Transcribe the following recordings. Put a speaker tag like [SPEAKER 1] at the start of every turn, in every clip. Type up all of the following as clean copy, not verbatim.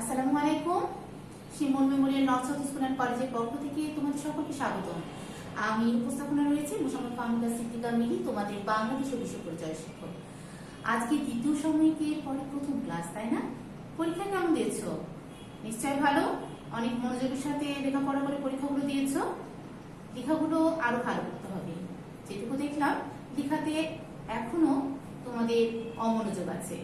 [SPEAKER 1] আসসালামু আলাইকুম। Shimul Memorial North South School and কলেজের পক্ষ থেকে তোমাদের সকলকে স্বাগতম। আমি উপস্থাপনা রয়েছে মোসাম্মদ ফাহমিদা সিদ্দিকা মিলি, তোমাদের বাংলাদেশ ও বিশ্ব পরিচয় শিক্ষক। আজকে দ্বিতীয় সাময়িকের পরে প্রথম ক্লাস, তাই না? পরীক্ষা কেমন দিয়েছো? নিশ্চয় ভালো। অনেক মনোযোগের সাথে লেখাপড়া করে পরীক্ষাগুলো দিয়েছো। লেখাগুলো আরো ভালো করতে হবে। যেটুকু দেখলাম লেখাতে এখনো তোমাদের অমনোযোগ আছে।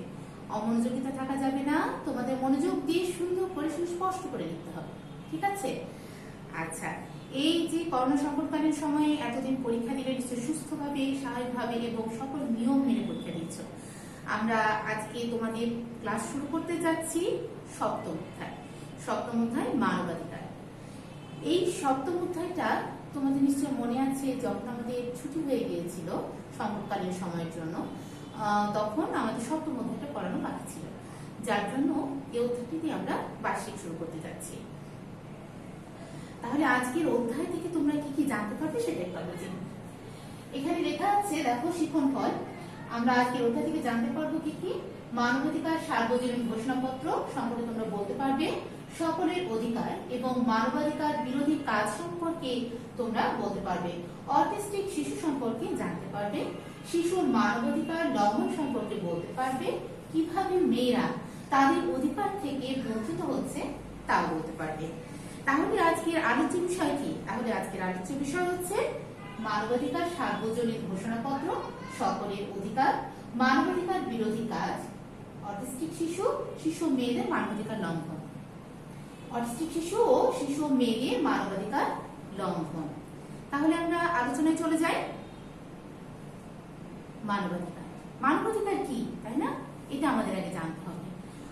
[SPEAKER 1] অমনোযোগিতা থাকা যাবে না, তোমাদের মনোযোগ দিয়ে সুন্দর করে সুস্পষ্ট করে লিখতে হবে, ঠিক আছে? আচ্ছা, এই যে করোনা সংকটকালীন সময়ে এতদিন পরীক্ষা দিলে নিশ্চয়ই সুস্থভাবে, স্বাভাবিকভাবে এবং সকল নিয়ম মেনে পরীক্ষা দিচ্ছ। আমরা আজকে তোমাদের ক্লাস শুরু করতে যাচ্ছি সপ্তম অধ্যায় মানবাধিকার। এই সপ্তম অধ্যায়টা তোমাদের নিশ্চয় মনে আছে, যখন আমাদের ছুটি হয়ে গিয়েছিল সংকটকালীন সময়ের জন্য, তখন আমাদের সপ্তম অধ্যায়টা পড়ানো বাকি ছিল, যার জন্য এই অধ্যায়টি আমরা বার্ষিক শুরু করতে যাচ্ছি। তাহলে আজকের অধ্যায় থেকে তোমরা কি কি জানতে পারবে সেটা একটু আমরা জেনে। এখানে লেখা আছে, দেখো শিক্ষণফল। আমরা আজকের অধ্যায় থেকে জানতে পারবো কি কি। মানবাধিকার সার্বজনীন ঘোষণাপত্র সম্পর্কে তোমরা বলতে পারবে, সকলের অধিকার এবং মানবাধিকার বিরোধী কাজ সম্পর্কে তোমরা বলতে পারবে, অটিস্টিক শিশু সম্পর্কে জানতে পারবে, শিশুর মানবাধিকার লঙ্ঘন সম্পর্কে বলতে পারবে, কিভাবে মেয়েরা তাদের অধিকার থেকে বঞ্চিত হচ্ছে তাও বলতে পারবে। তাহলে আজকের আলোচ্য বিষয় কি? তাহলে আজকের আলোচ্য বিষয় হচ্ছে মানবাধিকার সার্বজনীন ঘোষণাপত্র, সকলের অধিকার, মানবাধিকার বিরোধী কাজ, অটিস্টিক শিশু মেয়েদের মানবাধিকার লঙ্ঘন। অটিস্টিক শিশু ও শিশু মেয়েদের মানবাধিকার লঙ্ঘন। তাহলে আমরা আলোচনায় চলে যাই। মানবাধিকার কি, তাই না? এটা আমাদের আগে জানতে হবে।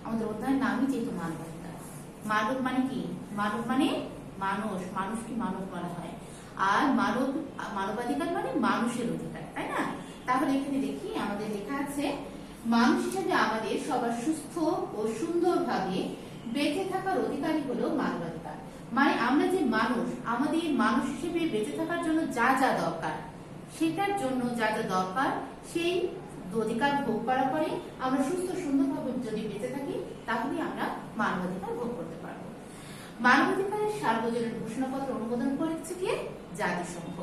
[SPEAKER 1] আমাদের অধ্যায়ের নামই যেহেতু মানবাধিকার। মানব মানে কি? মানব মানে মানুষ, মানুষকে মানব বলা হয়। আর মানবাধিকার মানে মানুষের অধিকার, তাই না? তাহলে এখানে দেখি আমাদের লেখা আছে, মানুষ হিসেবে আমাদের সবার সুস্থ ও সুন্দরভাবে বেঁচে থাকার অধিকারই হলো মানবাধিকার। মানে আমরা যে মানুষ, আমাদের মানুষ হিসেবে বেঁচে থাকার জন্য যা যা দরকার, সেটার জন্য যা যা দরকার সেই অধিকার ভোগ করার পরে আমরা সুস্থ সুন্দরভাবে যদি বেঁচে থাকি, তাহলে আমরা মানবাধিকার ভোগ করতে পারবো। মানবাধিকারের সার্বজনীন ঘোষণাপত্র অনুমোদন করেছে কে? জাতিসংঘ।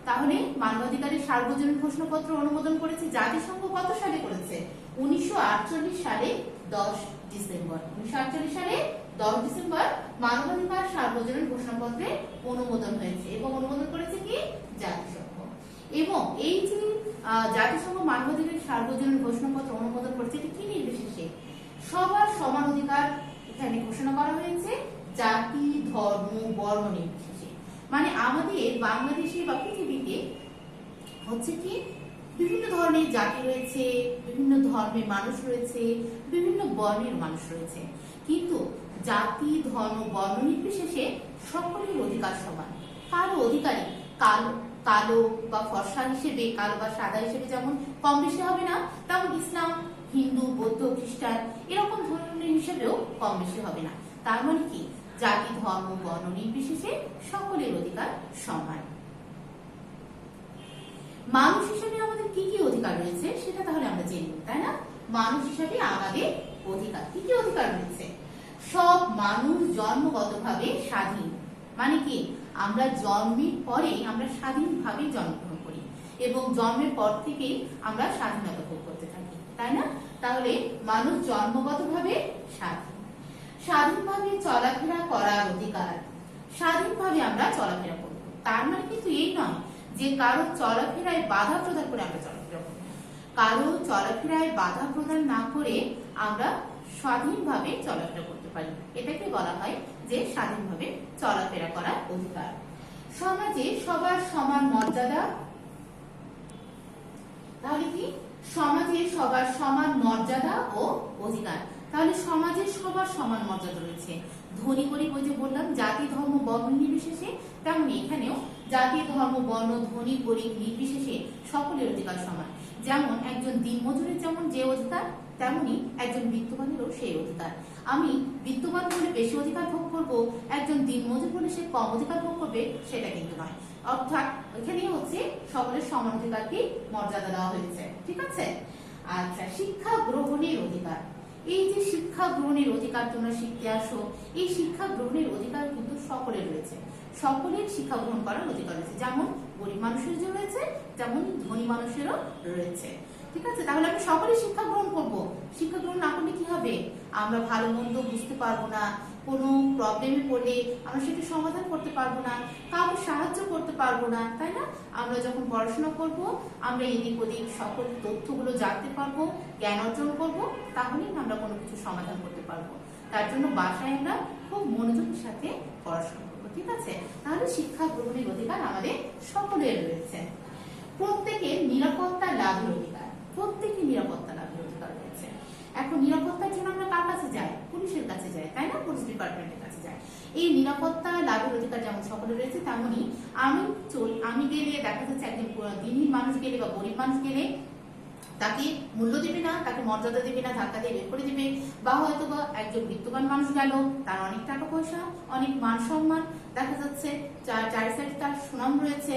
[SPEAKER 1] তাহলে মানবাধিকারের সার্বজনীন ঘোষণাপত্র অনুমোদন করেছে জাতিসংঘ কত সালে করেছে? 1948 সালে 10 ডিসেম্বর। 1948 সালে 10 ডিসেম্বর মানবাধিকার সার্বজনীন ঘোষণাপত্রে অনুমোদন হয়েছে এবং অনুমোদন করেছে কি? জাতিসংঘ। এবং এই যে জাতিসংঘ মানবাধিকার সার্বজনীন ঘোষণাপত্র অনুমোদন করেছে, এটি কি নির্বিশেষে? সবার সমান অধিকার এখানে ঘোষণা করা হয়েছে, জাতি, ধর্ম, বর্ণ নির্বিশেষে। মানে আমাদের বাংলাদেশে বা পৃথিবীতে হচ্ছে কি, বিভিন্ন ধরনের জাতি রয়েছে, বিভিন্ন ধর্মের মানুষ রয়েছে, বিভিন্ন বর্ণের মানুষ রয়েছে, কিন্তু জাতি, ধর্ম, বর্ণ নির্বিশেষে সকলের অধিকার সমান। কারো অধিকারী কালো বা ফর্সা হিসেবে, কালো বা সাদা হিসেবে যেমন কম বেশি হবে না, তেমন ইসলাম, হিন্দু, বৌদ্ধ, খ্রিস্টান এরকম ধরনের হিসেবেও কম বেশি হবে না। তার মানে কি, জাতি, ধর্ম, বর্ণ নির্বিশেষে সকলের অধিকার সমান। মানুষ হিসেবে আমাদের কি কি অধিকার রয়েছে সেটা তাহলে আমরা জেনে নিই, তাই না? মানুষ হিসেবে আমাদের অধিকার, কি কি অধিকার রয়েছে? সব মানুষ জন্মগতভাবে স্বাধীন। মানে কি, আমরা জন্মের পরে আমরা স্বাধীনভাবে জন্মগ্রহণ করি এবং জন্মের পর থেকেই আমরা স্বাধীনতা ভোগ করতে থাকি, তাই না? তাহলে মানুষ জন্মগতভাবে স্বাধীন। স্বাধীনভাবে চলাফেরা করার অধিকার। স্বাধীনভাবে আমরা চলাফেরা করব, তার মানে কিন্তু এই নয় যে কারো চলাফেরায় বাধা প্রদান করে আমরা চলাফেরা করব। কারো চলাফেরায় বাধা প্রদান না করে আমরা স্বাধীনভাবে চলাফেরা করতে পারি, এটাকে বলা হয় যে স্বাধীনভাবে চলাফেরা করার অধিকার। সমাজে সবার সমান মর্যাদা। তাহলে কি, সমাজে সবার সমান মর্যাদা ও অধিকার। তাহলে সমাজে সবার সমান মর্যাদা রয়েছে। ধনী গরিব, ওই যে বললাম জাতি, ধর্ম, বর্ণ নির্বিশেষে, তেমনি এখানেও জাতি, ধর্ম, বর্ণ, ধনী গরিব নির্বিশেষে সকলের অধিকার সমান। যেমন একজন দিনমজুরের যেমন যে অধিকার, তেমনি একজন বিত্তবানেরও সেই অধিকার। আমি বিত্তবান হলে বেশি অধিকার ভোগ করব, একজন দিনমজুর হলে সে কম অধিকার ভোগ করবে, সেটা কিন্তু নয়। অর্থাৎ এখানে হচ্ছে সকলের সমান অধিকারকে মর্যাদা দেওয়া হয়েছে, ঠিক আছে? আচ্ছা, শিক্ষা গ্রহণের অধিকার। এই যে শিক্ষা গ্রহণের অধিকার, তোমরা শিখতে আসো, এই শিক্ষা গ্রহণের অধিকার কিন্তু সকলের রয়েছে। সকলের শিক্ষা গ্রহণ করার অধিকার রয়েছে, যেমন গরিব মানুষের যে রয়েছে তেমন ধনী মানুষেরও রয়েছে। ঠিক আছে, তাহলে আমরা সকলে শিক্ষা গ্রহণ করব। শিক্ষা গ্রহণ না করলে কি হবে? আমরা ভালো মন্দ বুঝতে পারবো না, কোনো প্রবলেমে পড়লে আমরা সেটা সমাধান করতে পারবো না, কাউকে সাহায্য করতে পারবো না, তাই না? আমরা যখন পড়াশোনা করব, আমরা এদিক ওদিক সকল তথ্যগুলো জানতে পারবো, জ্ঞান অর্জন করব, তাহলেই আমরা কোনো কিছু সমাধান করতে পারবো। তার জন্য বাসায় আমরা খুব মনোযোগের সাথে পড়াশোনা করবো। ঠিক আছে, তাহলে শিক্ষা গ্রহণের অধিকার আমাদের সকলের রয়েছে। প্রত্যেকের নিরাপত্তা লাভের অধিকার, প্রত্যেকের নিরাপত্তা লাভের অধিকার রয়েছে। এখন নিরাপত্তার জন্য আমরা কার কাছে যাই? পুলিশের কাছে যাই, তাই না? পুলিশ ডিপার্টমেন্টের কাছে যাই। এই নিরাপত্তা লাভের অধিকার যেমন সকলের রয়েছে, তেমনি আমি গেলে দেখা যাচ্ছে একজন দিনহীন মানুষ গেলে বা গরিব মানুষ গেলে তাকে মূল্য দেবে না, তাকে মর্যাদা দেবে না, ধাক্কা দিয়ে বের করে দেবে। বা হয়তো বা একজন বিত্তবান মানুষ গেল, তার অনেক টাকা পয়সা, অনেক মান সম্মান, দেখা যাচ্ছে চারি সাইডে তার সুনাম রয়েছে,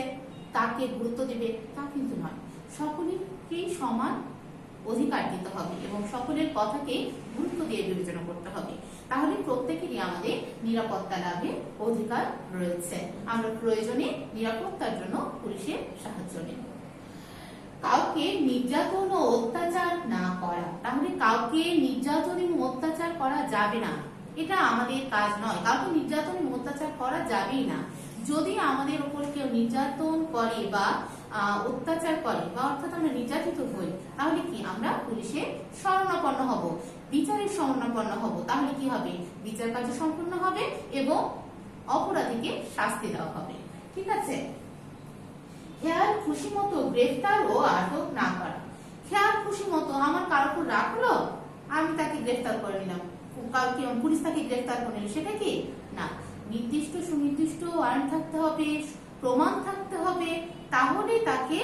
[SPEAKER 1] তাকে গুরুত্ব দেবে, তা কিন্তু নয়। সকলেরকেই সমান অধিকার দিতে হবে এবং সকলের কথাকে গুরুত্ব দিয়ে বিবেচনা করতে হবে। তাহলে প্রত্যেকেরই আমাদের নিরাপত্তা লাভের অধিকার রয়েছে। আমরা প্রয়োজনে নিরাপত্তার জন্য পুলিশের সাহায্য নেব। কাউকে নির্যাতন ও অত্যাচার না করা, তাহলে কাউকে নির্যাতন এবং অত্যাচার করা যাবে না, এটা আমাদের কাজ নয়। কাউকে নির্যাতন এবং অত্যাচার করা যাবেই না। যদি আমাদের উপর কেউ নির্যাতন করে বা অত্যাচার করে বা অর্থাৎ আমরা নির্যাতিত হই, তাহলে কি আমরা পুলিশের শরণাপন্ন হব, বিচারের শরণাপন্ন হব। তাহলে কি হবে? বিচার কার্য সম্পূর্ণ হবে এবং অপরাধীকে শাস্তি দেওয়া হবে। ঠিক আছে, খেয়াল খুশি মতো গ্রেফতার ও আটক না করা। খেয়াল খুশি মতো আমার কারোর উপর রাগ হলো, আমি তাকে গ্রেফতার করে নিলাম, পুলিশ তাকে গ্রেফতার করে নিল, সেটা কি না। নির্দিষ্ট সুনির্দিষ্ট ওয়ারেন্ট থাকতে হবে, প্রমাণ থাকতে হবে, তাহলে তাকে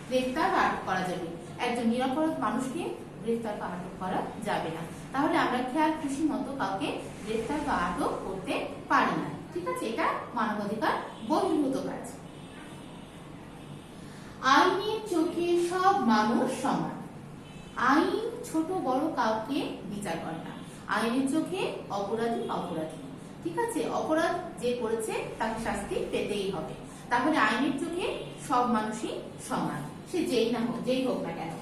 [SPEAKER 1] গ্রেফতার বা আটক করা যাবে। একজন নিরপরাধ মানুষকে গ্রেফতার বা আটক করা যাবে না। তাহলে আমরা খেয়াল খুশি মতো কাউকে গ্রেফতার বা আটক করতে পারি না। ঠিক আছে, এটা মানবাধিকার বহির্ভূত কাজ। আইনের চোখে সব মানুষ সমান। আইন ছোট বড় কাউকে বিচার করে না। আইনের চোখে অপরাধী অপরাধী। ঠিক আছে, অপরাধ যে করেছে তাকে শাস্তি পেতেই হবে। তাহলে আইনের চোখে সব মানুষই সমান, সে যেই হোক না কেন।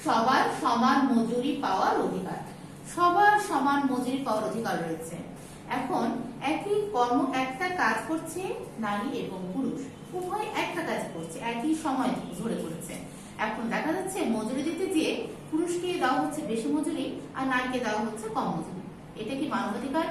[SPEAKER 1] সবার সমান মজুরি পাওয়ার অধিকার। সবার সমান মজুরি পাওয়ার অধিকার রয়েছে। এখন একটা কাজ করছে নারী এবং পুরুষ, উভয় একটা কাজ করছে, একই সময় ধরে করেছে। এখন দেখা যাচ্ছে মজুরি দিতে গিয়ে পুরুষকে দেওয়া হচ্ছে বেশি মজুরি আর নারীকে দেওয়া হচ্ছে কম মজুরি। এটা কি মানবাধিকার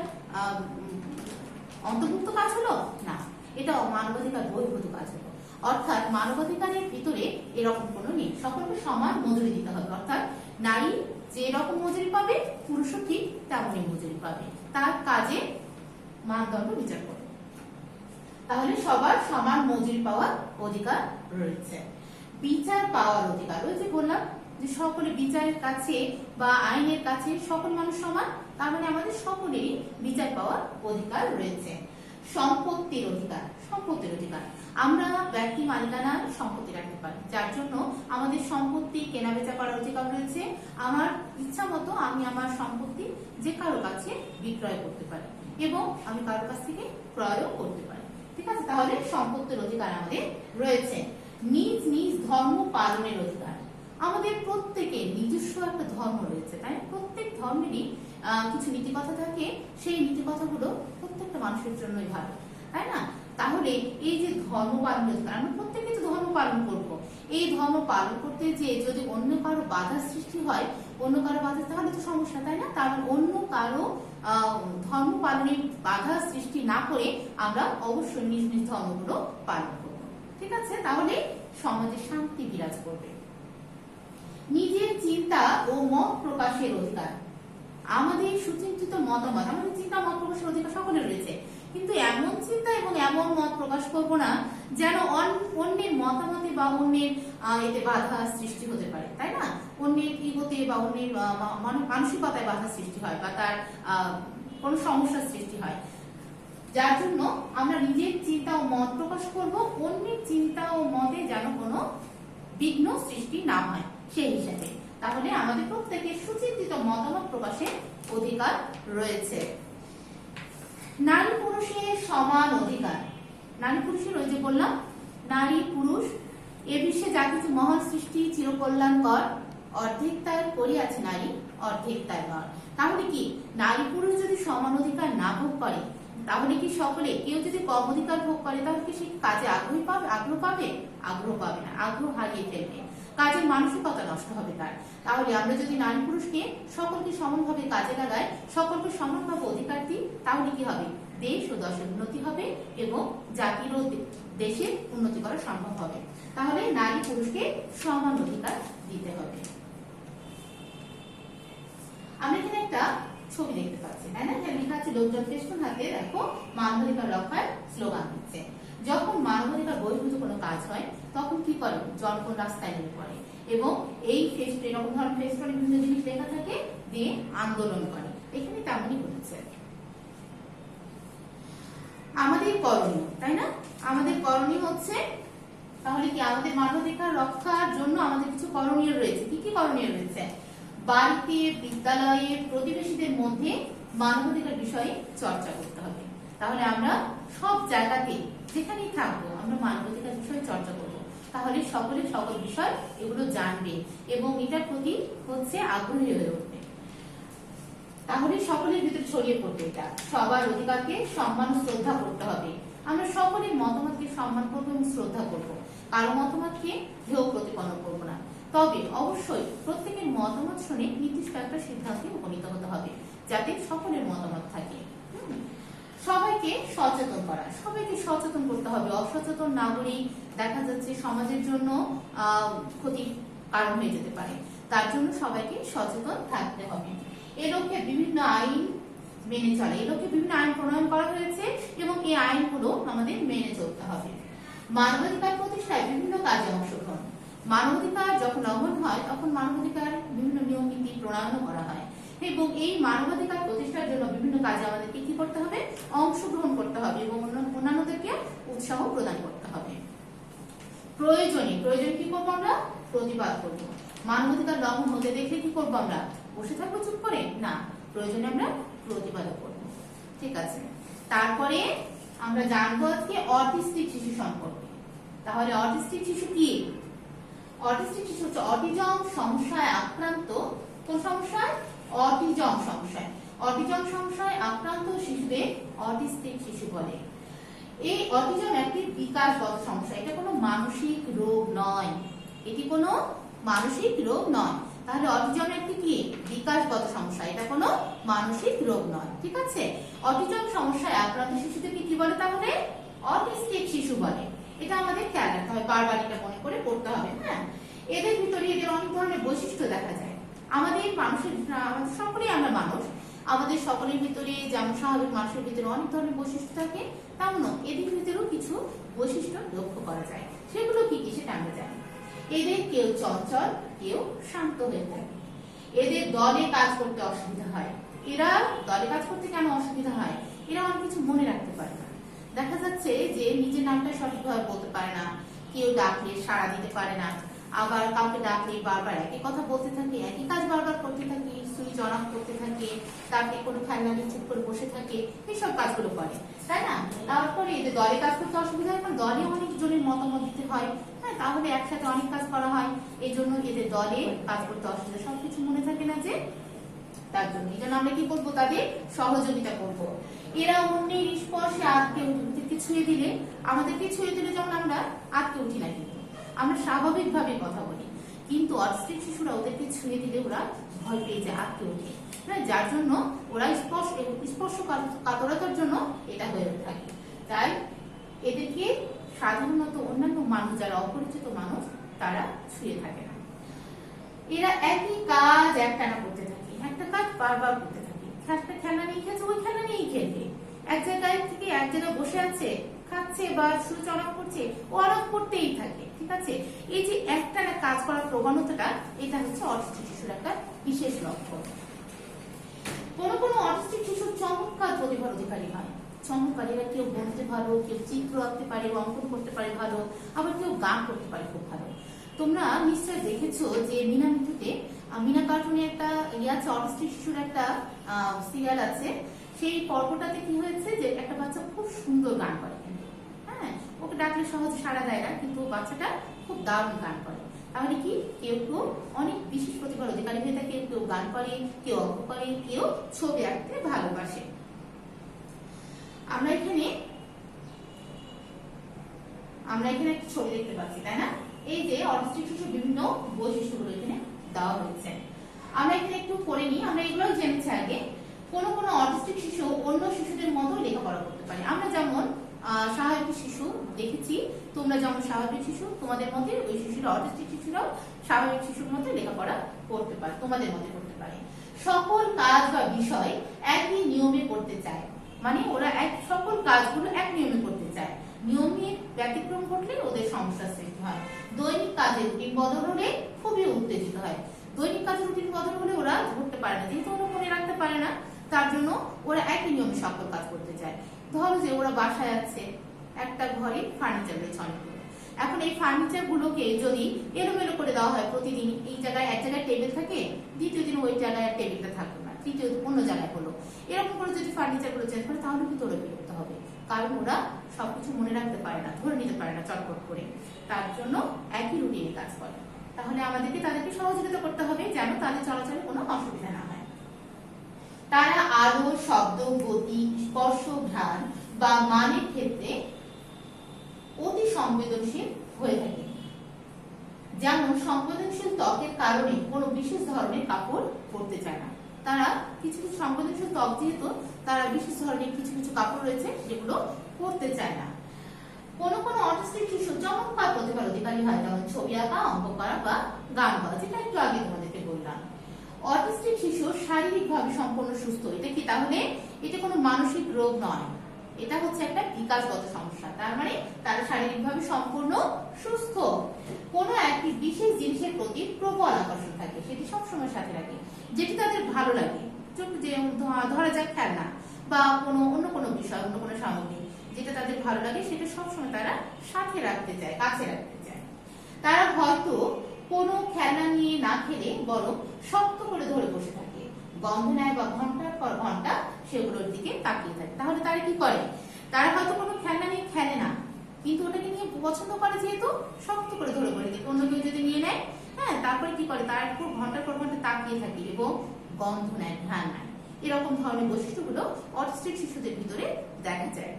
[SPEAKER 1] অন্তর্ভুক্ত কাজ হলো? না, এটা মানবাধিকার বহির্ভূত কাজ হলো। অর্থাৎ মানবাধিকারের ভিতরে এরকম কোনো নেই, সকলকে সমান মজুরি দিতে হবে। অর্থাৎ নারী যে রকম মজুরি পাবে, পুরুষও ঠিক তেমনই মজুরি পাবে, তার কাজে মানদণ্ড বিচার করে। তাহলে সবার সমান মজুরি পাওয়ার অধিকার রয়েছে। বিচার পাওয়ার অধিকার, ওই যে বললাম যে সকলে বিচারের কাছে বা আইনের কাছে সকল মানুষ সমান, তার মানে আমাদের সকলেরই বিচার পাওয়ার অধিকার রয়েছে। সম্পত্তির অধিকার। সম্পত্তির অধিকার, আমরা ব্যক্তি মালিকানার সম্পত্তি রাখতে পারি, যার জন্য আমাদের সম্পত্তি কেনা বেচা করার অধিকার রয়েছে। আমার ইচ্ছা মতো আমি আমার সম্পত্তি যে কারো কাছে বিক্রয় করতে পারি এবং আমি কারো কাছ থেকে ক্রয়ও করতে পারি। ঠিক আছে, তাহলে সম্পত্তির অধিকার আমাদের রয়েছে। নিজ নিজ ধর্ম পালনের অধিকার। আমাদের প্রত্যেকের নিজস্ব একটা ধর্ম রয়েছে, তাই প্রত্যেক ধর্মেরই কিছু নীতিকথা থাকে, সেই নীতিকথাগুলো প্রত্যেকটা মানুষের জন্যই ভালো, তাই না? তাহলে এই যে ধর্ম পালনের অধিকার, আমরা প্রত্যেকে তো ধর্ম পালন করব। এই ধর্ম পালন করতে যে যদি অন্য কারো বাধা সৃষ্টি হয়, অন্য কারো বাধা, তাহলে তো সমস্যা, তাই না? তাহলে অন্য কারো ধর্ম পালনের বাধা সৃষ্টি না করে আমরা অবশ্যই নিজ নিজ ধর্মগুলো পালন করব। ঠিক আছে, তাহলে সমাজে শান্তি বিরাজ করবে। নিজের চিন্তা ও মত প্রকাশের অধিকার। আমাদের সুচিন্তিত মতামত, আমাদের চিন্তা মত প্রকাশের অধিকার সকলের রয়েছে, কিন্তু এমন চিন্তা এবং এমন মত প্রকাশ করব না যেন অন্যের মতামতে বা অন্যের এতে বাধা সৃষ্টি হতে পারে, তাই না? অন্যের ইগোতে বা অন্যের মানসিকতায় বাধা সৃষ্টি হয় বা তার কোনো সমস্যার সৃষ্টি হয়, যার জন্য আমরা নিজের চিন্তা ও মত প্রকাশ করব, অন্যের চিন্তা ও মতে যেন কোনো বিঘ্ন সৃষ্টি না হয় সেই হিসাবে। তাহলে আমাদের প্রত্যেকের সুচিন্তিত মতামত প্রকাশের অধিকার রয়েছে। নারী পুরুষের সমান অধিকার। নারী পুরুষের ওই যে বললাম নারী পুরুষ এ বিশ্বে যা কিছু মহান সৃষ্টি চিরকল্যাণকর, অর্ধেক তার করিয়াছে নারী, অর্ধেক তার নর। তাহলে কি নারী পুরুষ যদি সমান অধিকার না ভোগ করে, তাহলে কি সকলে কেউ যদি কম অধিকার ভোগ করে তাহলে কি সে কাজে আগ্রহ পাবে? আগ্রহ পাবে না, আগ্রহ হারিয়ে ফেলবে, কাজের মানসিকতা নষ্ট হবে তার। তাহলে আমরা যদি নারী পুরুষকে সকলকে সমানভাবে কাজে লাগাই, সকলকে সমানভাবে অধিকার দিই, তাহলে কি হবে? দেশ ও দশের উন্নতি হবে এবং জাতির ও দেশের উন্নতি করা সম্ভব হবে। তাহলে নারী পুরুষকে সমান অধিকার দিতে হবে। আমরা এখানে একটা ছবি দেখতে পাচ্ছি, তাই না? লেখা আছে লোকজন পেছন হাতে দেখো মানবাধিকার রক্ষার স্লোগান দিচ্ছে। যখন মানবাধিকার বহির্ভূত কোনো কাজ হয় তখন কি করে? জনগণ রাস্তায় নেমে পড়ে এবং এই ফেস্টুন, এরকম ধরনের ফেস্টুনে বিভিন্ন জিনিস লেখা থাকে, দিয়ে আন্দোলন করে। এখানে তেমনই ঘটেছে। আমাদের করণীয়, তাই না? আমাদের করণীয় হচ্ছে, তাহলে কি আমাদের মানবাধিকার রক্ষার জন্য আমাদের কিছু করণীয় রয়েছে। কি কি করণীয় রয়েছে? বাড়িতে, বিদ্যালয়ে, প্রতিবেশীদের মধ্যে মানবাধিকার বিষয়ে চর্চা করতে হবে। তাহলে আমরা সব জায়গাতে যেখানেই থাকবো আমরা মানবাধিকার বিষয়ে চর্চা করবো, তাহলে সকলে সকল বিষয় এগুলো জানবে এবং এটার প্রতি হচ্ছে আগ্রহী হয়ে উঠবে। তাহলে সকলের ভিতরে ছড়িয়ে পড়বে এটা। সবার অধিকারকে সম্মান ও শ্রদ্ধা করতে হবে। আমরা সকলের মতামতকে সম্মান করবো এবং শ্রদ্ধা করবো, কারো মতামতকে হেয় প্রতিপন্ন করবো না। তবে অবশ্যই প্রত্যেকের মতামত শুনে নির্দিষ্ট একটা সিদ্ধান্তে উপনীত হতে হবে, যাতে সকলের মতামত থাকে। সবাইকে সচেতন করা, সবাইকে সচেতন করতে হবে। অসচেতন নাগরিক দেখা যাচ্ছে সমাজের জন্য ক্ষতির কারণ হয়ে যেতে পারে, তার জন্য সবাইকে সচেতন থাকতে হবে। এ লক্ষ্যে বিভিন্ন আইন মেনে চলে, এই লক্ষ্যে বিভিন্ন আইন প্রণয়ন করা হয়েছে এবং এই আইনগুলো আমাদের মেনে চলতে হবে। মানবাধিকার প্রতিষ্ঠায় বিভিন্ন কাজে অংশগ্রহণ। মানবাধিকার যখন লঙ্ঘন হয় তখন মানবাধিকার বিভিন্ন নিয়ম নীতি প্রণয়ন করা হয় এবং এই মানবাধিকার প্রতিষ্ঠার জন্য বিভিন্ন কাজে আমাদেরকে কি করতে হবে? অংশগ্রহণ করতে হবে এবং অন্যান্যদেরকে উৎসাহ প্রদান করতে হবে। প্রয়োজনে কি করবো? আমরা প্রতিবাদ করব। মানবাধিকার লঙ্ঘন হতে দেখলে কি করবো? আমরা বসে থাকবো চুপ করে? না, প্রয়োজনে আমরা প্রতিবাদ করব। ঠিক আছে, তারপরে আমরা জানবো আজকে অটিস্টিক শিশু সম্পর্কে। তাহলে অটিস্টিক শিশু কি? অটিস্টিক শিশু হচ্ছে অটিজম সমস্যায় আক্রান্ত। কোন সমস্যায়? অটিজম সমস্যায়। অটিজম সমস্যায় আক্রান্ত শিশুদের অটিস্টিক শিশু বলে। এই অটিজম একটি বিকাশগত সমস্যা, এটা কোনো মানসিক রোগ নয়, এটি কোনো মানসিক রোগ নয়। তাহলে অটিজম একটি কি? বিকাশগত সমস্যা, এটা কোনো মানসিক রোগ নয়। ঠিক আছে, অটিজম সমস্যায় আক্রান্ত শিশুদেরকে কি বলে? তাহলে অটিস্টিক শিশু বলে। এটা আমাদের খেয়াল রাখতে হবে, বারবার এটা মনে করে পড়তে হবে। হ্যাঁ, এদের ভিতরে এদের অনেক ধরনের বৈশিষ্ট্য দেখা যায়। আমাদের মানুষের, সকলেই আমরা মানুষ, আমাদের সকলের ভিতরে যেমন স্বাভাবিক মানুষের ভিতরে অনেক ধরনের বৈশিষ্ট্য থাকে, তেমন এদের ভিতরেও কিছু বৈশিষ্ট্য লক্ষ্য করা যায়। সেগুলো কি কি সেটা আমরা জানি। এদের কেউ চঞ্চল, কেউ শান্ত হয়ে থাকে। এদের দলে কাজ করতে অসুবিধা হয়। এরা দলে কাজ করতে কেন অসুবিধা হয়? এরা অনেক কিছু মনে রাখতে পারে না। দেখা যাচ্ছে যে নিজের নামটা সঠিকভাবে বলতে পারে না, কেউ ডাকলে সাড়া দিতে পারে না, আবার কাউকে ডাকলে বারবার একই কথা বলতে থাকে, একই কাজ বারবার করতে থাকে, সুইচ অন অফ করতে থাকে, তাকে কোনো খেলনা নিয়ে চুপ করে বসে থাকে, এইসব কাজগুলো করে, তাই না? তারপরে এদের দলে কাজ করতে অসুবিধা হয়, কারণ দলে অনেক জনের মতামত দিতে হয়। হ্যাঁ, তাহলে একসাথে অনেক কাজ করা হয়, এই জন্য এদের দলে কাজ করতে অসুবিধা, সবকিছু মনে থাকে না যে, তার জন্য এই জন্য আমরা কি করবো? তাদের সহযোগিতা করব। এরা অন্যের স্পর্শে আটকে উঠে, ছুঁয়ে দিলে, আমাদেরকে ছুঁয়ে দিলে যেমন আমরা আটকে উঠি না, কিন্তু আমরা স্বাভাবিকভাবে কথা বলি, কিন্তু অটিস্টিক শিশুরা ওদেরকে ছুঁয়ে দিলে ওরা ভয় পেয়ে যায়, আটকে ওঠে। হ্যাঁ, যার জন্য ওরা স্পর্শ কাতরতার জন্য এটা হয়ে থাকে। তাই এদেরকে সাধারণত অন্যান্য মানুষ, যারা অপরিচিত মানুষ, তারা ছুঁয়ে থাকে না। এরা একই কাজ একটানা করতে থাকে, একটা কাজ বারবার করতে থাকে। একটা খেলনা নিয়ে খেলছে, ওই খেলনা নিয়েই খেলবে। এক জায়গায় থেকে এক জায়গায় বসে আছে, খাচ্ছে বা সুইচ অন অফ করছে, ও অন অফ করতেই থাকে। ঠিক আছে, এই যে একটানা কাজ করার প্রবণতাটা, এটা হচ্ছে অটিস্টিক শিশুর একটা বিশেষ লক্ষণ। কোন কোন অটিস্টিক শিশুর চমৎকার প্রতিভার অধিকারী হয়। চমৎকার, এরা কেউ বলতে ভালো, কেউ চিত্র আঁকতে পারে, অঙ্কন করতে পারে ভালো, আবার কেউ গান করতে পারে খুব ভালো। তোমরা নিশ্চয় দেখেছো যে মিনামিতে মিনা কার্টুনে একটা আছে, অটিস্টিক শিশুর একটা সিরিয়াল আছে। সেই পর্বটাতে কি হয়েছে যে একটা বাচ্চা খুব সুন্দর গান করে, কিন্তু হ্যাঁ, ওকে ডাকলে সহজে সাড়া দেয় না, কিন্তু বাচ্চাটা খুব দারুণ গান করে। তাহলে কি, কেউ কেউ অনেক বিশেষ প্রতিভার অধিকারী হয়ে থাকে, কেউ গান করে, কেউ অঙ্ক করে, কেউ ছবি আঁকতে ভালোবাসে। আমরা এখানে একটা ছবি দেখতে পাচ্ছি, তাই না? এই যে অটিস্টিক শিশুর বিভিন্ন বৈশিষ্ট্যগুলো এখানে দেওয়া হয়েছে। আমরা এখানে একটু পড়ে নিই, আমরা এগুলো জেনেছি আগে। কোনো কোনো অটিস্টিক শিশু অন্য শিশুদের মতো লেখাপড়া করতে পারে। আমরা যেমন স্বাভাবিক শিশু দেখেছি, তোমরা যেমন স্বাভাবিক শিশু, তোমাদের মধ্যে ওই শিশুরা, অটিস্টিক শিশুরাও স্বাভাবিক শিশুর মতো লেখাপড়া করতে পারে, তোমাদের মধ্যে করতে পারে। সকল কাজ বা বিষয় একই নিয়মে করতে চায়, মানে ওরা সকল কাজগুলো এক নিয়মে করতে চায়। নিয়মের ব্যতিক্রম ঘটলে ওদের সমস্যার সৃষ্টি হয়। দৈনিক কাজের রুটিন বদল হলে খুবই উত্তেজিত হয়। দৈনিক কাজের রুটিন বদল হলে ওরা ধরতে পারে না, যেহেতু ওরা মনে রাখতে পারে না, তার জন্য ওরা একই নিয়মে সকল কাজ করতে চায়। ধরো যে ওরা বাসায় আছে, একটা ঘরে ফার্নিচার রয়েছে অনেকগুলো। এখন এই ফার্নিচার গুলোকে যদি এলোমেলো করে দেওয়া হয়, প্রতিদিন এই জায়গায় এক জায়গায় টেবিল থাকে, দ্বিতীয় দিন ওই জায়গায় টেবিলটা থাকবে না, তৃতীয় অন্য জায়গায় হলো, এরকম করে যদি ফার্নিচার গুলো চেঞ্জ করে, তাহলে কিন্তু ওরা বিরক্ত হবে, কারণ ওরা সবকিছু মনে রাখতে পারে না, ধরে নিতে পারে না চটপট করে। তার জন্য একই রুটিনে কাজ করে। তাহলে আমাদেরকে তাদেরকে সহযোগিতা করতে হবে, যেন তাদের চলাচলে কোনো অসুবিধা না হয়। তারা আলো, শব্দ, গতি, স্পর্শ, ঘ্রাণ বা মানের ক্ষেত্রে অতি সংবেদনশীল হয়ে থাকে। যেমন সংবেদনশীল ত্বকের কারণে কোনো বিশেষ ধরনের কাপড় পরতে চায় না। তারা কিছু কিছু সংবেদনশীল ত্বক, যেহেতু তারা বিশেষ ধরনের কিছু কিছু কাপড় রয়েছে যেগুলো পরতে চায় না। কোনো কোনো অটিস্টিক শিশু চমৎকার প্রতিভার অধিকারী হয়, যেমন ছবি আঁকা, অঙ্ক করা বা গান গাওয়া, যেটা একটু আগে তোমাদেরকে বললাম। অটিস্টিক শিশু শারীরিকভাবে সম্পূর্ণ সুস্থ। এটা কি, তাহলে এটা কোনো মানসিক রোগ নয়, এটা হচ্ছে একটা বিকাশগত সমস্যা। তার মানে তারা শারীরিকভাবে সম্পূর্ণ সুস্থ। কোনো একটি বিশেষ জিনিসের প্রতি প্রবল আকর্ষণ থাকে, সেটি সবসময় সাথে রাখে, যেটি তাদের ভালো লাগে। যে ধরা যাক খেলনা বা অন্য কোনো বিষয়, অন্য কোনো সামগ্রী, যেটা তাদের ভালো লাগে, সেটা সবসময় তারা সাথে রাখতে চায়, কাছে রাখতে চায়। তারা হয়তো কোনো খেলনা নিয়ে না খেলে বরং শক্ত করে ধরে বসে থাকে, গন্ধ নেয় বা ঘন্টার পর ঘন্টা সেগুলোর দিকে তাকিয়ে থাকে। তাহলে তারা কি করে, তারা হয়তো কোনো খেলনা নিয়ে খেলে না, কিন্তু ওটাকে নিয়ে পছন্দ করে, যেহেতু শক্ত করে ধরে বসে থাকে। অন্য কেউ যদি নিয়ে নেয়, হ্যাঁ, তারপরে কি করে, তারা একটু ঘন্টার পর ঘন্টা তাকিয়ে থাকে এবং গন্ধ নেয়, ঘ্রাণ নেয়। এরকম ধরনের বৈশিষ্ট্যগুলো অটিস্টিক শিশুদের ভিতরে দেখা যায়।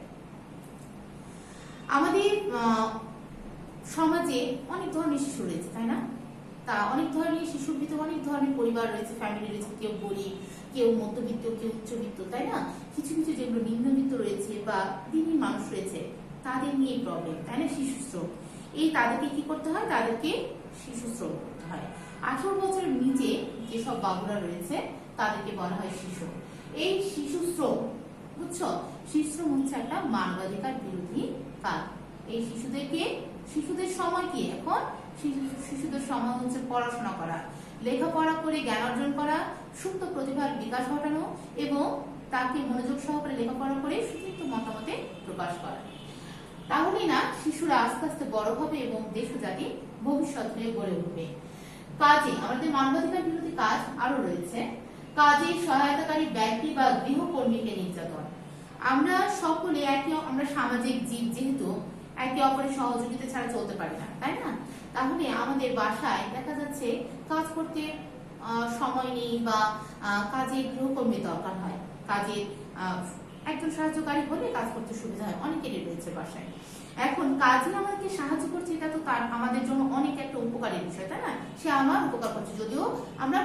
[SPEAKER 1] আমাদের সমাজে অনেক ধরনের শিশু রয়েছে, তাই না? তা অনেক ধরনের শিশুর ভিতরে অনেক ধরনের পরিবার রয়েছে, ফ্যামিলি রয়েছে, কেউ গরিব, কেউ মধ্যবিত্ত, কেউ উচ্চবিত্ত, তাই না? কিছু কিছু যেগুলো নিম্নবিত্ত রয়েছে বা দিনী মানুষ রয়েছে, তাদের নিয়ে প্রবলেম, তাই না? শিশু শ্রম, এই তাদেরকে কি করতে হয়, তাদেরকে শিশু শ্রম করতে হয়। 18 বছরের নিচে যেসব বাবুরা রয়েছে তাদেরকে বলা হয় শিশু। এই শিশু শ্রম, বুঝছো, শিশু শ্রম হচ্ছে একটা মানবাধিকার বিরোধী কাজ। এই শিশুদের সময় কি, এখন শিশুদের সময় হচ্ছে পড়াশোনা করা, লেখাপড়া করে জ্ঞান অর্জন করা, সুপ্ত প্রতিভার বিকাশ ঘটানো এবং তাকে মনোযোগ সহকারে লেখাপড়া করে সুচিন্তিত মতামতে প্রকাশ করা। তাহলে না শিশুরা আস্তে আস্তে বড় হবে এবং দেশ ও জাতি ভবিষ্যৎ হয়ে গড়ে উঠবে। কাজে আমাদের মানবাধিকার বিরোধী কাজ আরো রয়েছে। কাজে সহায়তাকারী ব্যক্তি বা গৃহকর্মীকে নির্যাতন। আমরা সকলে আমরা সামাজিক জীব, যেহেতু একে অপরের সহযোগিতা ছাড়া চলতে পারি না, তাই না? তাহলে আমাদের বাসায় দেখা যাচ্ছে কাজ করতে সময় নেই বা কাজে গৃহকর্মী দরকার হয়, কাজে একজন সাহায্যকারী হলে কাজ করতে সুবিধা হয়, অনেকেরই রয়েছে বাসায়। এখন কাজে আমাদেরকে সাহায্য করছে, এটা তো তার আমাদের জন্য অনেক একটা উপকারী বিষয়, তাই না? সে আমার উপকার করছে, যদিও আমরা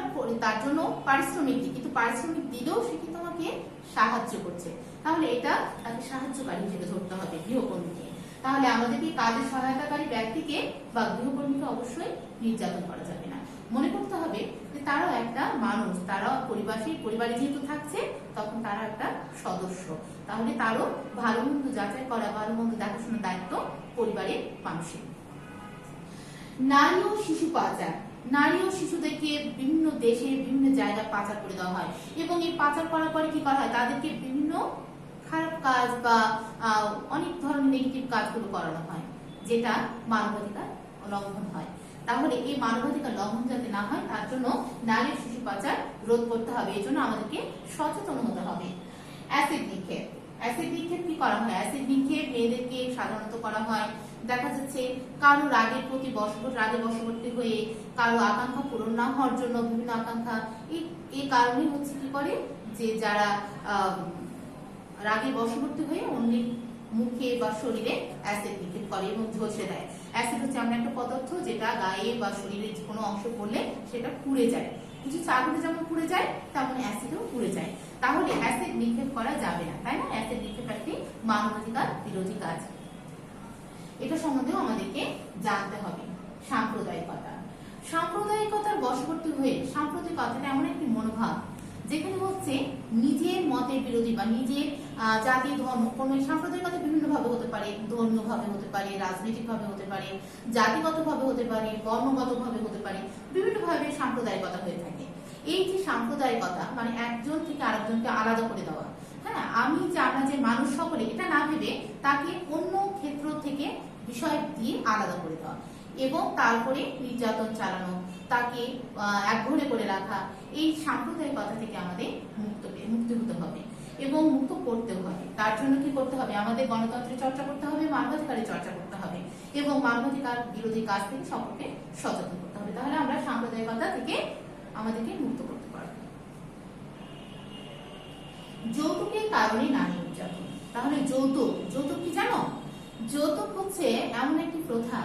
[SPEAKER 1] তার জন্য পারিশ্রমিক দিই, কিন্তু পারিশ্রমিক দিলেও সে কিন্তু আমাকে সাহায্য করছে। তাহলে এটা তাকে সাহায্যকারী হিসেবে ধরতে হবে, গৃহকর্মীকে। তাহলে আমাদেরকে কাজে সহায়তাকারী ব্যক্তিকে বা গৃহকর্মীকে অবশ্যই নির্যাতন করা যাবে না। মনে করতে হবে যে তারাও একটা মানুষ, তারাও পরিবারে যেহেতু থাকছে, তখন তারা একটা সদস্য। তাহলে তারও ভালো মন্দ যাচাই করা, ভালো মন্দ দেখাশোনার দায়িত্ব পরিবারের মানুষের। নারী ও শিশু পাচার। নারী ও শিশুদেরকে বিভিন্ন দেশে বিভিন্ন জায়গায় পাচার করে দেওয়া হয় এবং এই পাচার করার পরে কি করা হয়, তাদেরকে বিভিন্ন খারাপ কাজ বা অনেক ধরনের নেগেটিভ কাজগুলো করানো হয়, যেটা মানবাধিকার লঙ্ঘন হয়। তাহলে এই মানবাধিকার লঙ্ঘন যাতে না হয় তার জন্য নারী ও শিশু পাচার রোধ করতে হবে, এই জন্য আমাদেরকে সচেতন হতে হবে। অ্যাসিড নিক্ষেপ, অ্যাসিড নিক্ষেপ কি করা হয়? অ্যাসিড নিক্ষেপ মেয়েদেরকে সাধারণত করা হয় দেখা যাচ্ছে কারো রাগের প্রতি রাগে বশবর্তী হয়ে কারো আকাঙ্ক্ষা পূরণ না হওয়ার জন্য বিভিন্ন আকাঙ্ক্ষা এই কারণে হচ্ছে কি করে যে যারা রাগে বশবর্তী হয়ে অন্যের মুখে বা শরীরে অ্যাসিড নিক্ষেপ করে এবং ঝলসে দেয়। অ্যাসিড হচ্ছে এমন একটা পদার্থ যেটা গায়ে বা শরীরের কোনো অংশ পড়লে সেটা পুড়ে যায়, কিছু আগুনে যেমন পুড়ে যায় তেমন অ্যাসিডও পুড়ে যায়। তাহলে অ্যাসিড নিক্ষেপ করা যাবে না, তাই না? অ্যাসিড নিক্ষেপ একটি মানবাধিকার বিরোধী কাজ, এটা সম্বন্ধেও আমাদেরকে জানতে হবে। সাম্প্রদায়িকতা, সাম্প্রদায়িকতার বশবর্তী হয়ে সাম্প্রদায়িকতা এমন একটি মনোভাব যেখানে হচ্ছে নিজের মতের বিরোধী বা নিজের জাতি ধর্ম কোনো সাম্প্রদায়িকতা বিভিন্ন ভাবে হতে পারে, ধর্মীয় ভাবে হতে পারে, রাজনৈতিক ভাবে হতে পারে, জাতিগত ভাবে হতে পারে, বর্ণগত ভাবে হতে পারে, বিভিন্ন ভাবে সাম্প্রদায়িকতা হয়ে থাকে। এই যে সাম্প্রদায়িকতা মানে একজন থেকে আরেকজনকে আলাদা করে দেওয়া, হ্যাঁ, আমরা যে মানুষ সকলে এটা না ভেবে তাকে অন্য ক্ষেত্র থেকে বিষয় দিয়ে আলাদা করে দেওয়া এবং তারপরে নির্যাতন চালানো, তাকে একঘরে করে রাখা, এই সাম্প্রদায়িকতা থেকে আমাদের মুক্তি হতে হবে এবং মুক্ত করতে হবে। তার জন্য কি করতে হবে? আমাদের গণতন্ত্রের চর্চা করতে হবে, মানবাধিকারের চর্চা করতে হবে এবং মানবাধিকার বিরোধী কাজ থেকে সকলকে সচেতন করতে হবে। তাহলে আমরা সাম্প্রদায়িকতা থেকে আমাদেরকে মুক্ত করতে পারবো। যৌতুকের কারণে নারী নির্যাতন, তাহলে যৌতুক কি জানো? যৌতুক হচ্ছে এমন একটি প্রথা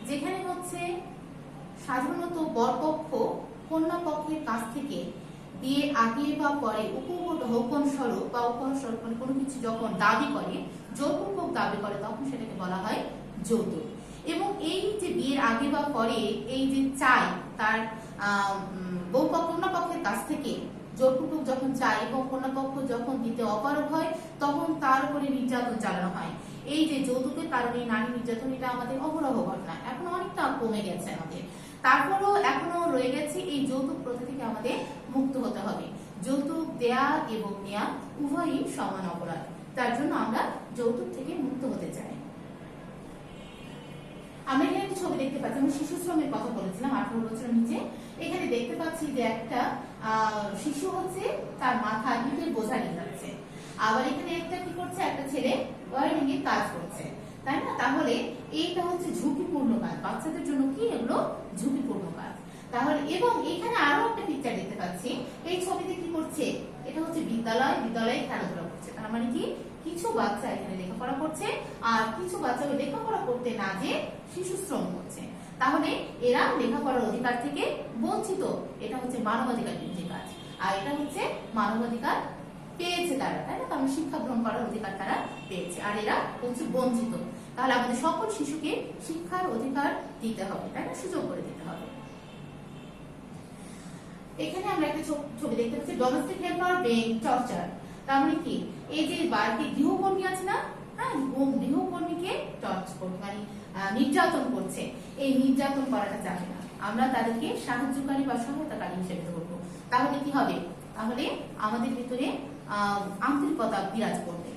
[SPEAKER 1] যেখানে হচ্ছে সাধারণত বরপক্ষ কন্যা পক্ষের কাছ থেকে বিয়ে আগে বা পরে উপঢৌকন স্বরূপ বা উপহার স্বরূপ কোনো কিছু যখন দাবি করে, জোরপূর্বক দাবি করে, তখন সেটাকে বলা হয় যৌতুক। এবং এই যে বিয়ের আগে বা পরে এই যে চাই তার কন্যা পক্ষের কাছ থেকে জোরপূর্বক যখন চায় এবং কন্যা পক্ষ যখন দিতে অপারগ হয় তখন তার উপরে নির্যাতন চালানো হয়। এই যে যৌতুকের কারণে নারী নির্যাতন, এটা আমাদের অহরহ ঘটনা, এখন অনেকটা কমে গেছে আমাদের, তারপরেও এখনো রয়ে গেছে। এই যৌতুক প্রথা থেকে আমাদের মুক্ত হতে হবে। যৌতুক দেয়া এবং নেয়া উভয়ই সমান অপরাধ, তার জন্য আমরা যৌতুক থেকে মুক্ত হতে চাই। আমরা এখানে একটি ছবি দেখতে পাচ্ছি, আমি শিশু শ্রমের কথা বলেছিলাম 18 বছরের নিচে। এখানে দেখতে পাচ্ছি যে একটা শিশু হচ্ছে তার মাথা ইটের বোঝা নিয়ে যাচ্ছে, আবার এখানে একটা কি করছে, একটা ছেলে ওয়ারিং এর কাজ করছে, তাই না? তাহলে এইটা হচ্ছে ঝুঁকিপূর্ণ কাজ, বাচ্চাদের জন্য কি এগুলো ঝুঁকিপূর্ণ কাজ। তাহলে এবং এখানে আরো একটা পিকচার দেখতে পাচ্ছি, এই ছবিতে কি করছে, এটা হচ্ছে বিদ্যালয়ে খেলাধুলা করছে। তার মানে কি কিছু বাচ্চা এখানে লেখাপড়া করছে আর কিছু বাচ্চা লেখাপড়া করতে না যে শিশু শ্রম করছে। তাহলে এরা লেখাপড়ার অধিকার থেকে বঞ্চিত, এটা হচ্ছে মানবাধিকার বিরোধী কাজ। আর এটা হচ্ছে মানবাধিকার পেয়েছে তারা, তাই না? কারণ শিক্ষা গ্রহণ করার অধিকার তারা পেয়েছে আর এরা হচ্ছে বঞ্চিত। তাহলে আমাদের সকল শিশুকে শিক্ষার অধিকার দিতে হবে, তাই না? সুযোগ করে দিতে হবে। এখানে আমরা একটা ছবি দেখতে পাচ্ছি, ডোমেস্টিক হেল্পার বিং টর্চার। তার মানে কি, এই যে বাড়িতে গৃহকর্মী আছে না, হ্যাঁ, গৃহকর্মীকে মানে নির্যাতন করছে, এই নির্যাতন করাটা যাবে না। আমরা তাদেরকে সাহায্যকারী বা সহায়তাকারী হিসেবে ধরবো। তাহলে কি হবে? তাহলে আমাদের ভিতরে আন্তরিকতা বিরাজ করবে।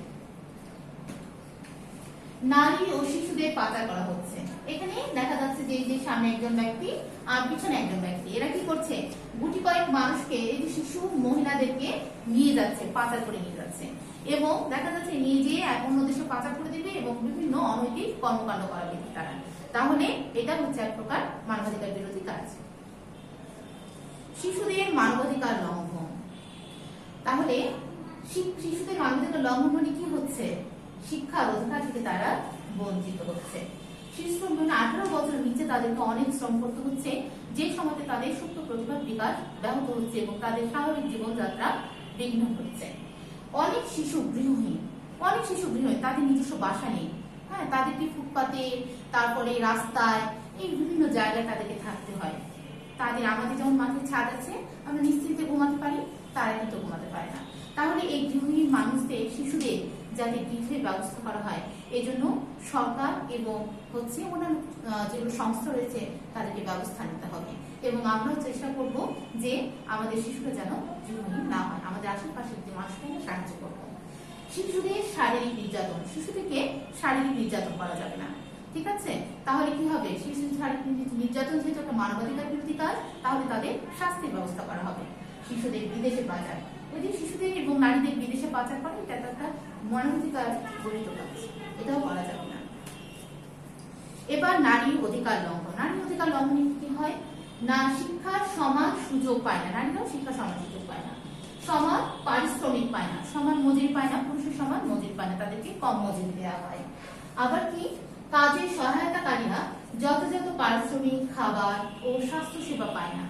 [SPEAKER 1] নারী ও শিশুদের পাচার করা হচ্ছে। এখানে দেখা যাচ্ছে যে এই যে সামনে একজন ব্যক্তি আর পিছনে একজন ব্যক্তি, এরা কি করছে, গুটি কয়েক মানুষকে, এই যে শিশু মহিলাদেরকে নিয়ে যাচ্ছে, পাচার করে নিয়ে যাচ্ছে এবং দেখা যাচ্ছে নিয়ে যেয়ে অন্য দেশে পাচার করে দিবে এবং বিভিন্ন অনৈতিক কর্মকাণ্ড করাবে তারা। তাহলে এটা হচ্ছে এক প্রকার মানবাধিকার বিরোধী কাজ। শিশুদের মানবাধিকার লঙ্ঘন, তাহলে শিশুদের মানবাধিকার লঙ্ঘন মানে কি হচ্ছে, শিক্ষার অধিকার থেকে তারা বঞ্চিত হচ্ছে। শিশু শ্রম 18 বছরের নিচে তাদেরকে অনেক শ্রম করতে হচ্ছে, যে সময়তে তাদের সুপ্ত প্রতিভার বিকাশ ব্যাহত হচ্ছে এবং তাদের স্বাভাবিক জীবনযাত্রা বিঘ্ন হচ্ছে। অনেক শিশু গৃহহীন, তাদের নিজস্ব বাসা নেই, হ্যাঁ, তাদেরকে ফুটপাতে, তারপরে রাস্তায়, এই বিভিন্ন জায়গায় তাদেরকে থাকতে হয়। আমাদের যেমন মাথায় ছাদ আছে, আমরা নিশ্চিন্তে ঘুমাতে পারি, তারা কিন্তু ঘুমাতে পারে না। তাহলে এই গৃহহীন মানুষদের, শিশুদের যাতে গৃহের ব্যবস্থা করা হয়, এজন্য সরকার এবং হচ্ছে অন্যান্য যেগুলো সংস্থা রয়েছে তাদেরকে ব্যবস্থা নিতে হবে এবং আমরাও চেষ্টা করব যে আমাদের শিশুরা যেন গৃহহীন না হয়, আমাদের আশেপাশের যে মানুষকে সাহায্য করব। শিশুদের শারীরিক নির্যাতন, শিশুদেরকে শারীরিক নির্যাতন করা যাবে না। ঠিক আছে? তাহলে কি হবে, শিশু নির্যাতন যেহেতু একটা মানবাধিকার বিরোধী কাজ, তাহলে তাদের শাস্তির ব্যবস্থা করা হবে। শিশুদের বিদেশে পাচার, ওই যে শিশুদের এবং নারীদের বিদেশে পাচার করে, এটা একটা মানবাধিকার গরিত কাজ, এটাও করা যাবে না। এবার নারী অধিকার লঙ্ঘন। নারী অধিকার লঙ্ঘনে কি হয় না, শিক্ষার সমান সুযোগ পায় না, নারীরাও শিক্ষা সমান সুযোগ পায় না, সমান পারিশ্রমিক পায় না, সমান মজুরি পায় না, পুরুষের সমান মজুরি পায় না, তাদেরকে কম মজুরি দেওয়া হয়। আবার কি, কাজের সহায়তাকারীরা যথাযথ পারিশ্রমিক, খাবার ও স্বাস্থ্য সেবা পায় না।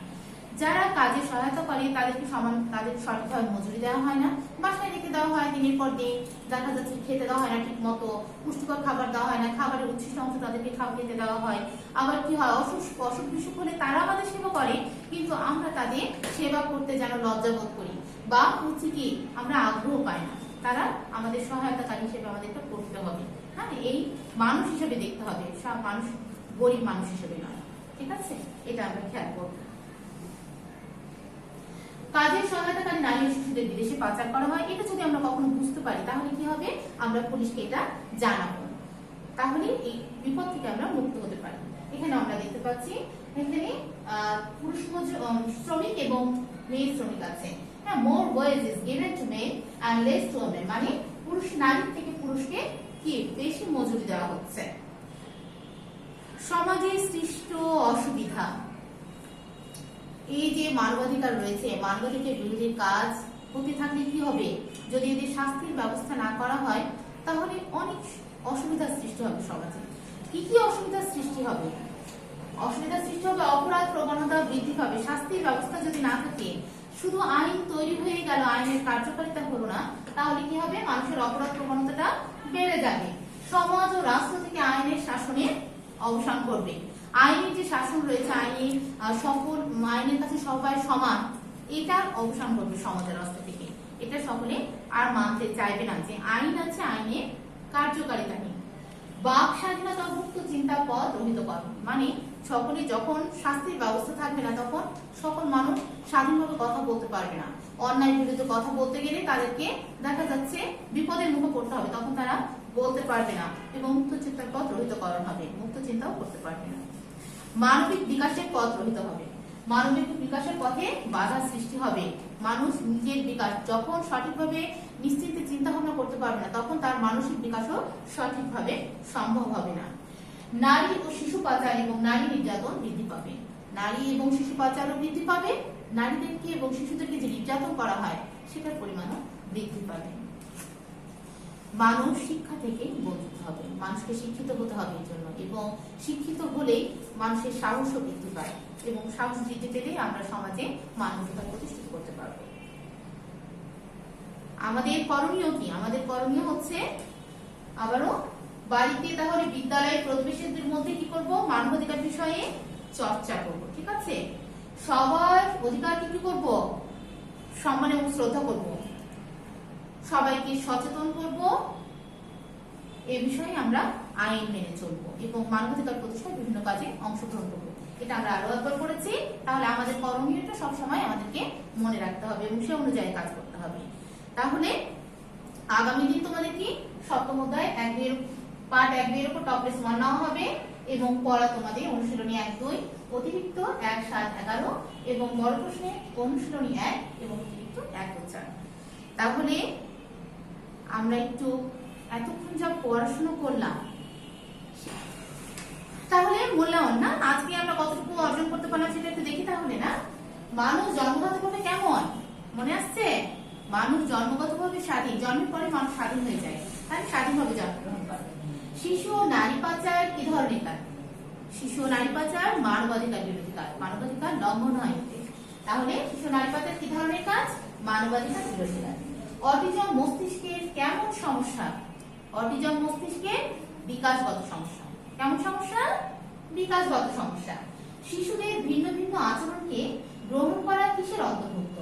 [SPEAKER 1] যারা কাজে সহায়তা করে তাদেরকে তাদের সঠিকভাবে মজুরি দেওয়া হয় না, বাসায় রেখে দেওয়া হয়, দিনের পর দিন দেখা যাচ্ছে খেতে দেওয়া হয় না ঠিক মতো, পুষ্টিকর খাবার দেওয়া হয় না, খাবারের উচ্ছিষ্ট অংশ তাদেরকে খেতে দেওয়া হয়। আবার কি হয়, অসুখ বিসুখ হলে তারা আমাদের সেবা করে, কিন্তু আমরা তাদের সেবা করতে যেন লজ্জাবোধ করি, বা হচ্ছে কি আমরা আগ্রহ পাই না। তারা আমাদের সহায়তাকারী হিসেবে আমাদেরকে করতে হবে, হ্যাঁ, এই মানুষ হিসেবে দেখতে হবে, সব মানুষ গরিব মানুষ হিসেবে নয়। ঠিক আছে, এটা আমরা খেয়াল করবো। কাজের সহায়তাকারী নারী ও শিশুদের বিদেশে পাচার করা হয়, এটা যদি আমরা কখনো বুঝতে পারি তাহলে কি হবে, আমরা পুলিশকে এটা জানাবো, তাহলে এই বিপদ থেকে আমরা মুক্ত হতে পারি। এখানে আমরা দেখতে পাচ্ছি এখানে পুরুষ শ্রমিক এবং মেয়ে শ্রমিক আছে। হ্যাঁ, more wage is given to men and less to women, মানে পুরুষ নারীর থেকে পুরুষকে কি বেশি মজুরি দেওয়া হচ্ছে। সমাজে সৃষ্ট অসুবিধা, এই যে মানবাধিকার রয়েছে, মানবাধিকার বিরোধী কাজ হতে থাকলে কি হবে, যদি এদের শাস্তির ব্যবস্থা না করা হয় তাহলে অনেক অসুবিধার সৃষ্টি হবে সমাজে। কি কি অসুবিধার সৃষ্টি হবে? অসুবিধার সৃষ্টি হবে, অপরাধ প্রবণতা বৃদ্ধি পাবে। শাস্তির ব্যবস্থা যদি না থাকে, শুধু আইন তৈরি হয়ে গেল, আইনের কার্যকারিতা হলো না, তাহলে কি হবে, মানুষের অপরাধ প্রবণতাটা বেড়ে যাবে। সমাজ ও রাষ্ট্র থেকে আইনের শাসনের অবসান করবে। আইনের যে শাসন রয়েছে, আইনে সকল আইনের কাছে সবাই সমান, এটার অবসান করবে সমাজের রাষ্ট্র থেকে। এটা সকলে আর মানতে চাইবে না যে আইন আছে, আইনের কার্যকারিতা নেই। বাক স্বাধীনতা, মুক্ত চিন্তা পথ রহিতকরণ, মানে সকলে যখন শাস্তির ব্যবস্থা থাকবে না, তখন সকল মানুষ স্বাধীনভাবে কথা বলতে পারবে না। অন্যায় বিরুদ্ধে কথা বলতে গেলে তাদেরকে দেখা যাচ্ছে বিপদের মুখে পড়তে হবে, তখন তারা বলতে পারবে না, এবং মুক্ত চিন্তার পথ রহিতকরণ হবে, মুক্ত চিন্তাও করতে পারবে না। মানবিক বিকাশের পথ রহিত হবে, মানবিক বিকাশের পথে বাধা সৃষ্টি হবে। মানুষ নিজের বিকাশ যখন সঠিকভাবে নিশ্চিন্তে চিন্তা ভাবনা করতে পারবে না, তখন তার মানসিক বিকাশও সঠিকভাবে সম্ভব হবে না। নারী ও শিশু পাচার এবং নারী নির্যাতন বৃদ্ধি পাবে, নারী এবং শিশু পাচারও বৃদ্ধি পাবে, নারীদেরকে এবং শিশুদেরকে যে নির্যাতন করা হয় সেটার পরিমাণও বৃদ্ধি পাবে। মানুষ শিক্ষা থেকে বঞ্চিত হবে, মানুষকে শিক্ষিত হতে হবে এর জন্য, এবং শিক্ষিত হলেই মানুষের সাহসও বৃদ্ধি পায়, এবং সাহস বৃদ্ধি পেলেই আমরা সমাজে মানবাধিকার প্রতিষ্ঠিত করতে পারব। আমাদের করণীয় কি? আমাদের করণীয় হচ্ছে আবারও বাড়িতে, তাহলে বিদ্যালয়ে প্রতিবেশীদের মধ্যে কি করব, মানবাধিকার বিষয়ে চর্চা করব। ঠিক আছে, সবার অধিকারকে কি করব, সম্মান এবং শ্রদ্ধা করব, সবাইকে সচেতন করব, এ বিষয়ে আমরা আইন মেনে চলবো এবং মানবাধিকার প্রতিষ্ঠায় বিভিন্ন কাজে অংশগ্রহণ করবো। এটা আমরা আরো একবার করেছি, তাহলে আমাদের করণীয়টা সবসময় আমাদেরকে মনে রাখতে হবে এবং সে অনুযায়ী কাজ করতে হবে। তাহলে আগামী দিন তোমাদের কি সপ্তম অধ্যায় পার্ট 1 উপর টপিক 1 নেওয়া হবে, এবং পড়া তোমাদের অনুশীলনী 1-2, অতিরিক্ত 1-7-11, এবং বড় প্রশ্নে অনুশীলনী 1 এবং অতিরিক্ত 1-4। তাহলে আমরা একটু এতক্ষণ যা পড়াশোনা করলাম, তাহলে মূল্যায়ন না, আজকে আমরা কতটুকু অর্জন করতে পারলাম সেটা একটু দেখি। তাহলে না, মানুষ জন্মগতভাবে কেমন মনে আসছে, মানুষ জন্মগতভাবে স্বাধীন, জন্মের পরে মানুষ স্বাধীন হয়ে যায়, তাহলে স্বাধীনভাবে জন্মগ্রহণ করে। শিশু ও নারী পাচার কি ধরনের কাজ? শিশু ও নারী পাচার মানবাধিকার বিরোধী কাজ, মানবাধিকার লঙ্ঘন হয় এতে। তাহলে শিশু নারী পাচার কি ধরনের কাজ? মানবাধিকার বিরোধী কাজ। অটিজম মস্তিষ্কের কেমন সমস্যা? অটিজম মস্তিষ্কের বিকাশগত সমস্যা। কেমন সমস্যা? বিকাশগত সমস্যা। শিশুদের ভিন্ন ভিন্ন আচরণকে গ্রহণ করা কিসের অন্তর্ভুক্ত?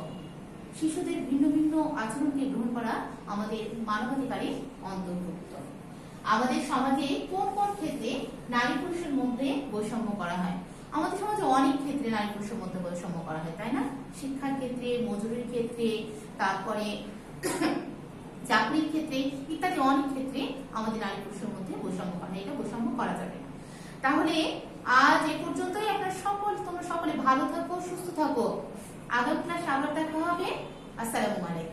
[SPEAKER 1] শিশুদের ভিন্ন ভিন্ন আচরণকে গ্রহণ করা আমাদের মানবাধিকারের অন্তর্ভুক্ত। আমাদের সমাজে কোন কোন ক্ষেত্রে নারী পুরুষের মধ্যে বৈষম্য করা হয়? আমাদের সমাজে অনেক ক্ষেত্রে নারী পুরুষের মধ্যে বৈষম্য করা হয়, তাই না? শিক্ষার ক্ষেত্রে, মজুরির ক্ষেত্রে, তারপরে চাকরির ক্ষেত্রে ইত্যাদি অনেক ক্ষেত্রে আমাদের নারী পুরুষের মধ্যে বৈষম্য করা হয়। এটা বৈষম্য করা যাবে না। তাহলে আজ এ পর্যন্তই। তোমরা সকলে ভালো থাকো, সুস্থ থাকো। আগামী ক্লাস আবার দেখা হবে। আসসালামু আলাইকুম।